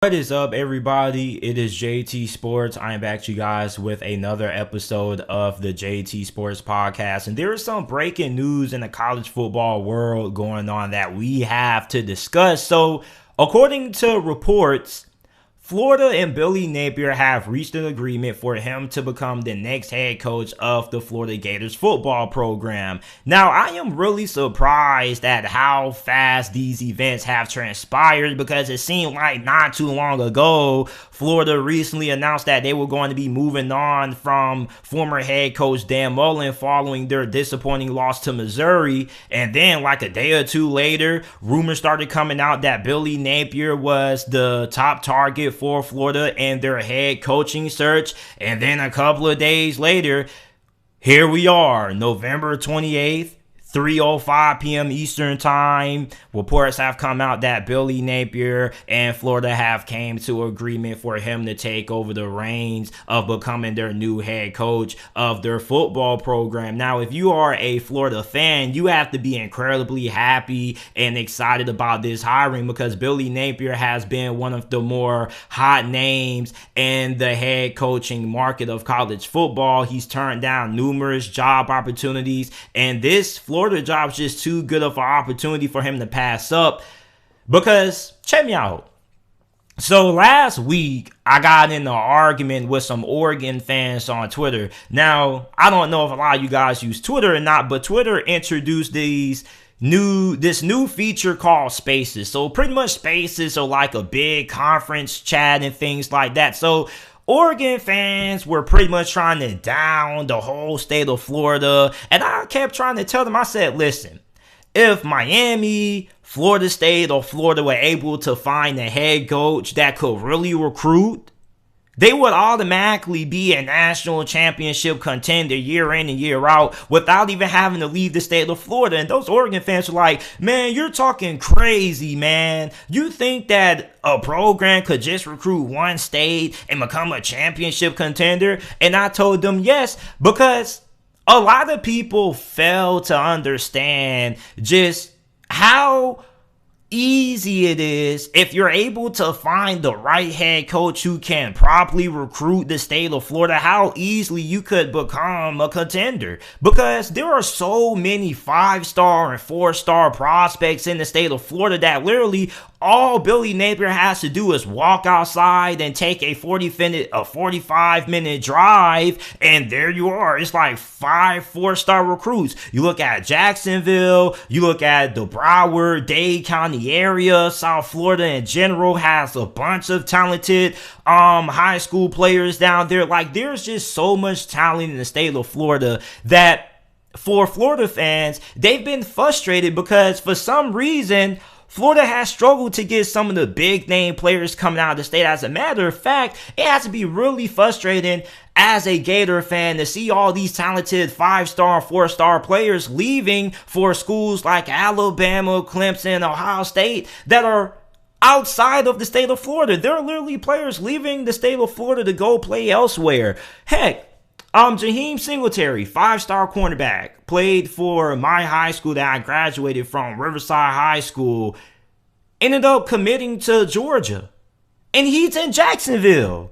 What is up, everybody? It is JT Sports. I am back to you guys with another episode of the JT Sports Podcast. And there is some breaking news in the college football world going on that we have to discuss. So, according to reports, Florida and Billy Napier have reached an agreement for him to become the next head coach of the Florida Gators football program. Now, I am really surprised at how fast these events have transpired because it seemed like not too long ago, Florida recently announced that they were going to be moving on from former head coach Dan Mullen following their disappointing loss to Missouri. And then like a day or two later, rumors started coming out that Billy Napier was the top target for Florida and their head coaching search. And then a couple of days later, here we are, November 28th. 3:05 p.m. Eastern Time. Reports have come out that Billy Napier and Florida have came to agreement for him to take over the reins of becoming their new head coach of their football program. Now, if you are a Florida fan, you have to be incredibly happy and excited about this hiring because Billy Napier has been one of the more hot names in the head coaching market of college football. He's turned down numerous job opportunities, and this Florida job's just too good of an opportunity for him to pass up because check me out. So last week, I got in an argument with some Oregon fans on Twitter. Now, I don't know if a lot of you guys use Twitter or not, but Twitter introduced this new feature called Spaces. So pretty much Spaces are like a big conference chat and things like that. So Oregon fans were pretty much trying to down the whole state of Florida. And I kept trying to tell them, I said, listen, if Miami, Florida State, or Florida were able to find a head coach that could really recruit, they would automatically be a national championship contender year in and year out without even having to leave the state of Florida. And those Oregon fans are like, man, you're talking crazy, man. You think that a program could just recruit one state and become a championship contender? And I told them yes, because a lot of people fail to understand just how easy it is if you're able to find the right head coach who can properly recruit the state of Florida, how easily you could become a contender, because there are so many 5-star and 4-star prospects in the state of Florida that literally all Billy Napier has to do is walk outside and take a 45-minute drive, and there you are. It's like 5 4-star recruits. You look at Jacksonville, you look at the Broward, Dade County area, South Florida in general has a bunch of talented high school players down there. Like, there's just so much talent in the state of Florida that for Florida fans, they've been frustrated because for some reason Florida has struggled to get some of the big name players coming out of the state. As a matter of fact, it has to be really frustrating as a Gator fan to see all these talented 5-star, 4-star players leaving for schools like Alabama, Clemson, Ohio State that are outside of the state of Florida. There are literally players leaving the state of Florida to go play elsewhere. Heck, Jaheim Singletary, 5-star cornerback, played for my high school that I graduated from, Riverside High School, ended up committing to Georgia, and he's in Jacksonville.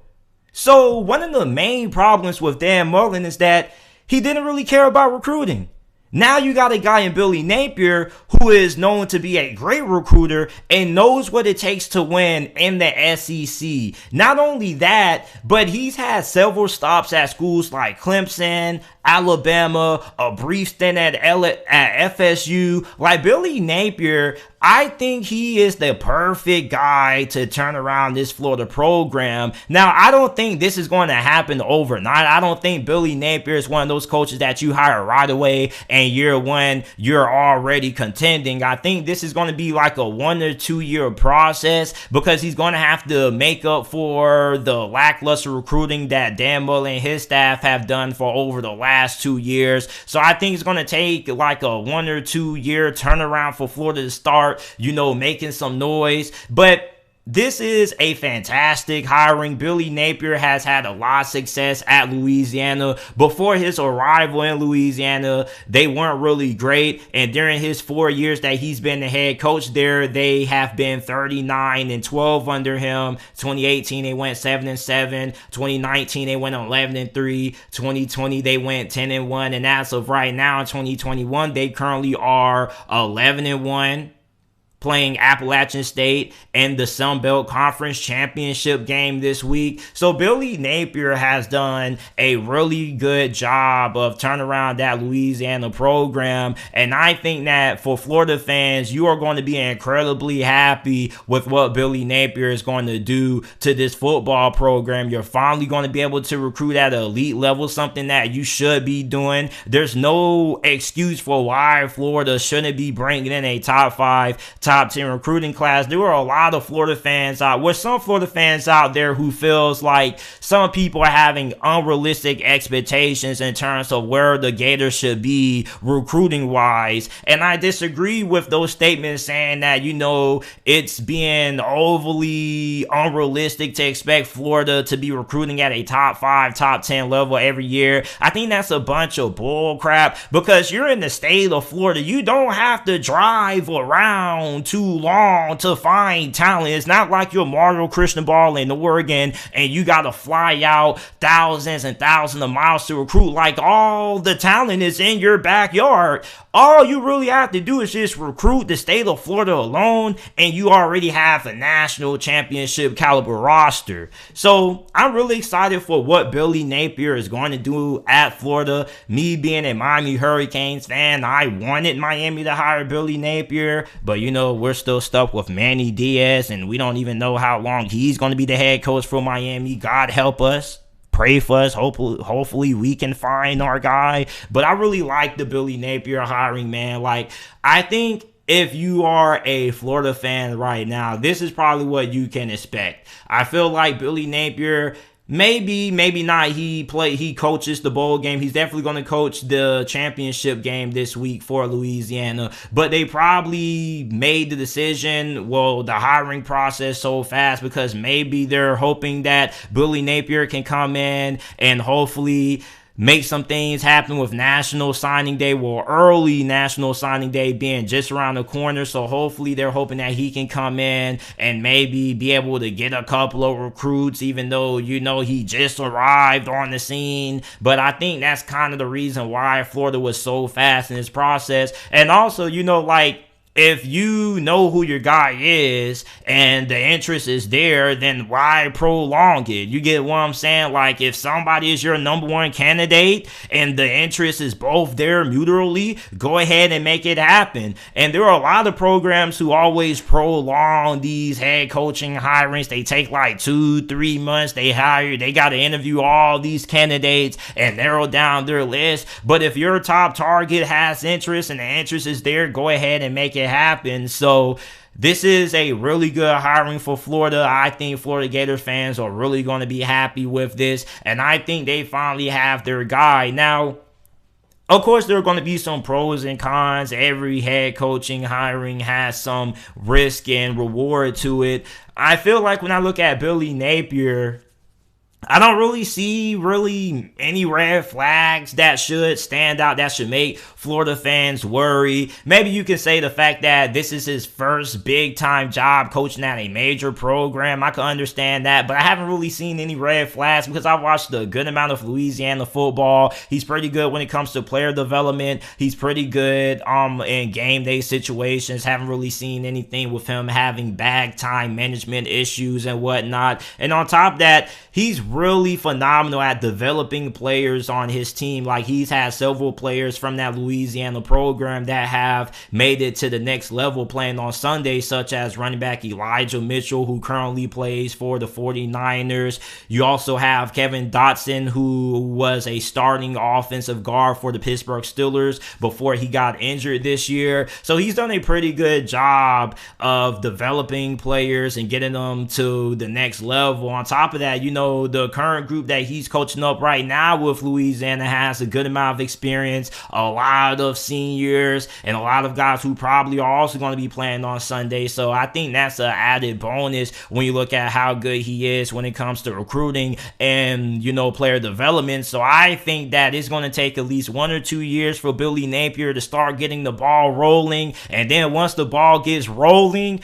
So one of the main problems with Dan Mullen is that he didn't really care about recruiting. Now you got a guy in Billy Napier who is known to be a great recruiter and knows what it takes to win in the SEC. Not only that, but he's had several stops at schools like Clemson, Alabama, a brief stint at FSU. Like, Billy Napier, I think he is the perfect guy to turn around this Florida program. Now, I don't think this is going to happen overnight. I don't think Billy Napier is one of those coaches that you hire right away and year one, you're already contending. I think this is going to be like a 1 or 2 year process because he's going to have to make up for the lackluster recruiting that Dan Mullen and his staff have done for over the last 2 years. So I think it's going to take like a 1 or 2 year turnaround for Florida to start, making some noise. But this is a fantastic hiring. Billy Napier has had a lot of success at Louisiana. Before his arrival in Louisiana, they weren't really great. And during his 4 years that he's been the head coach there, they have been 39-12 under him. 2018, they went 7-7. 2019, they went 11-3. 2020, they went 10-1. And as of right now, in 2021, they currently are 11-1. Playing Appalachian State and the Sun Belt Conference Championship game this week. So Billy Napier has done a really good job of turning around that Louisiana program. And I think that for Florida fans, you are going to be incredibly happy with what Billy Napier is going to do to this football program. You're finally going to be able to recruit at an elite level, something that you should be doing. There's no excuse for why Florida shouldn't be bringing in a top 10 recruiting class. There were a lot of Florida fans some Florida fans out there who feels like some people are having unrealistic expectations in terms of where the Gators should be recruiting wise. And I disagree with those statements saying that, it's being overly unrealistic to expect Florida to be recruiting at a top 5, top 10 level every year. I think that's a bunch of bull crap, because you're in the state of Florida. You don't have to drive around too long to find talent. It's not like you're Mario Cristobal in Oregon and you got to fly out thousands and thousands of miles to recruit. Like, all the talent is in your backyard. All you really have to do is just recruit the state of Florida alone, and you already have a national championship caliber roster. So I'm really excited for what Billy Napier is going to do at Florida. Me being a Miami Hurricanes fan, I wanted Miami to hire Billy Napier, but we're still stuck with Manny Diaz, and we don't even know how long he's going to be the head coach for Miami. God help us. Pray for us. Hopefully we can find our guy. But I really like the Billy Napier hiring, man. Like, I think if you are a Florida fan right now, this is probably what you can expect. I feel like Billy Napier, maybe not. He coaches the bowl game. He's definitely going to coach the championship game this week for Louisiana. But they probably made the decision, the hiring process so fast, because maybe they're hoping that Billy Napier can come in and hopefully make some things happen with National Signing Day, early National Signing Day being just around the corner. So hopefully they're hoping that he can come in and maybe be able to get a couple of recruits, even though, he just arrived on the scene. But I think that's kind of the reason why Florida was so fast in this process. And also, if you know who your guy is and the interest is there, then why prolong it? You get what I'm saying? Like, if somebody is your number one candidate and the interest is both there mutually, go ahead and make it happen. And there are a lot of programs who always prolong these head coaching hirings. They take like 2-3 months. They got to interview all these candidates and narrow down their list. But if your top target has interest and the interest is there, go ahead and make it happen. So this is a really good hiring for Florida. I think Florida Gator fans are really going to be happy with this, and I think they finally have their guy. Now, of course, there are going to be some pros and cons. Every head coaching hiring has some risk and reward to it. I feel like when I look at Billy Napier, I don't really see any red flags that should stand out, that should make Florida fans worry. Maybe you can say the fact that this is his first big-time job coaching at a major program. I can understand that, but I haven't really seen any red flags because I've watched a good amount of Louisiana football. He's pretty good when it comes to player development. He's pretty good in game day situations. Haven't really seen anything with him having bag time management issues and whatnot. And on top of that, he's really phenomenal at developing players on his team. Like, he's had several players from that Louisiana program that have made it to the next level playing on Sunday, such as running back Elijah Mitchell, who currently plays for the 49ers. You also have Kevin Dotson, who was a starting offensive guard for the Pittsburgh Steelers before he got injured this year. So he's done a pretty good job of developing players and getting them to the next level. On top of that, the current group that he's coaching up right now with Louisiana has a good amount of experience, a lot of seniors, and a lot of guys who probably are also going to be playing on Sunday. So I think that's an added bonus when you look at how good he is when it comes to recruiting and, player development. So I think that it's going to take at least 1 or 2 years for Billy Napier to start getting the ball rolling. And then once the ball gets rolling,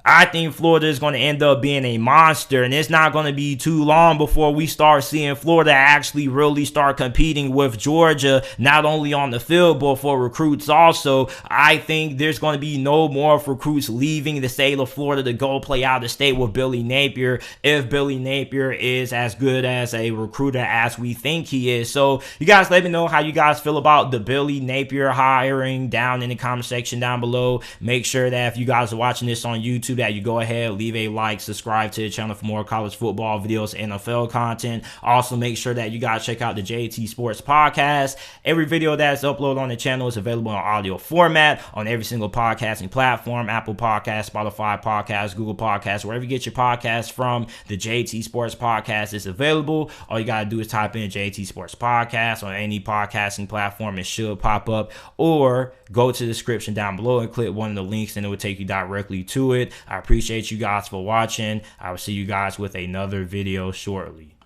I think Florida is going to end up being a monster, and it's not going to be too long before we start seeing Florida actually really start competing with Georgia, not only on the field, but for recruits also. I think there's going to be no more recruits leaving the state of Florida to go play out of state with Billy Napier if Billy Napier is as good as a recruiter as we think he is. So you guys let me know how you guys feel about the Billy Napier hiring down in the comment section down below. Make sure that if you guys are watching this on YouTube, that you go ahead, leave a like, subscribe to the channel for more college football videos, NFL content. Also, make sure that you guys check out the JT Sports Podcast. Every video that's uploaded on the channel is available in audio format on every single podcasting platform: Apple Podcasts, Spotify Podcasts, Google Podcasts, wherever you get your podcasts from. The JT Sports Podcast is available. All you gotta do is type in JT Sports Podcast on any podcasting platform. It should pop up, or go to the description down below and click one of the links, and it will take you directly to it. I appreciate you guys for watching. I will see you guys with another video shortly.